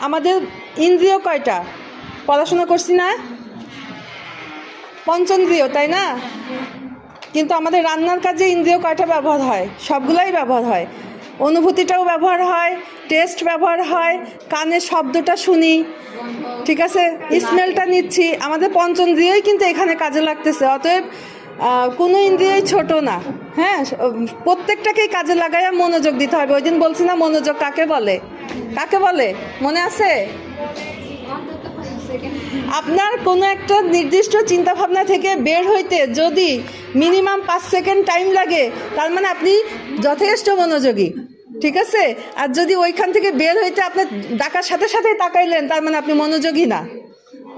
আমাদের ইন্দ্রিয় কয়টা? পড়াশোনা করছি না? পঞ্চেন্দ্রিয়, তাই না? কিন্তু আমাদের রান্নার কাজে ইন্দ্রিয় কয়টা ব্যবহার হয়? সবগুলাই ব্যবহার হয়। অনুভূতিটাও ব্যবহার হয়, টেস্ট ব্যবহার হয়, কানের শব্দটা শুনি, ঠিক আছে, স্মেলটা নিচ্ছি, আমাদের পঞ্চেন্দ্রিয়ই কিন্তু এখানে কাজে লাগতেছে। অতএব কোনো ইন্দ্রিয়ই ছোট না। হ্যাঁ, প্রত্যেকটাকেই কাজে লাগাইয়া মনোযোগ দিতে হবে। ওই দিন বলছি না মনোযোগ কাকে বলে? কাকে বলে মনে আছে? আপনার কোনো একটা নির্দিষ্ট চিন্তাভাবনা থেকে বের হইতে যদি মিনিমাম 5 সেকেন্ড টাইম লাগে, তার মানে আপনি যথেষ্ট মনোযোগী, ঠিক আছে? আর যদি ওইখান থেকে বের হইতে আপনি ডাকার সাথে সাথেই তাকাইলেন, তার মানে আপনি মনোযোগী না।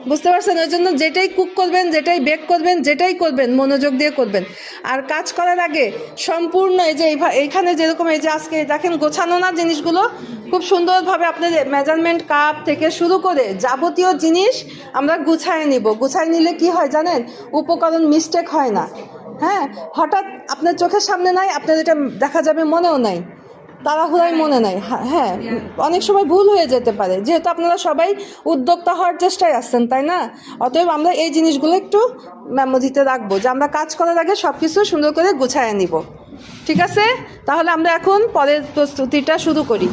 বুঝতে পারছেন? ওই জন্য যেটাই কুক করবেন, যেটাই বেক করবেন, যেটাই করবেন মনোযোগ দিয়ে করবেন। আর কাজ করার আগে সম্পূর্ণ এই যে এইখানে যেরকম এই যে আজকে দেখেন গোছানো না জিনিসগুলো, খুব সুন্দরভাবে আপনাদের মেজারমেন্ট কাপ থেকে শুরু করে যাবতীয় জিনিস আমরা গুছায় নিব। গুছায় নিলে কি হয় জানেন? উপকরণ মিস্টেক হয় না। হ্যাঁ, হঠাৎ আপনার চোখের সামনে নাই, আপনার এটা দেখা যাবে মনেও নাই, তাড়াহুড়ায় মনে নাই। হ্যাঁ, অনেক সময় ভুল হয়ে যেতে পারে, যেহেতু আপনারা সবাই উদ্যোক্তা হওয়ার চেষ্টায় আসছেন, তাই না? অতএব আমরা এই জিনিসগুলো একটু মেমোরিতে রাখবো, যে আমরা কাজ করার আগে সব কিছু সুন্দর করে গুছায় নিব। ঠিক আছে? তাহলে আমরা এখন পরের প্রস্তুতিটা শুরু করি।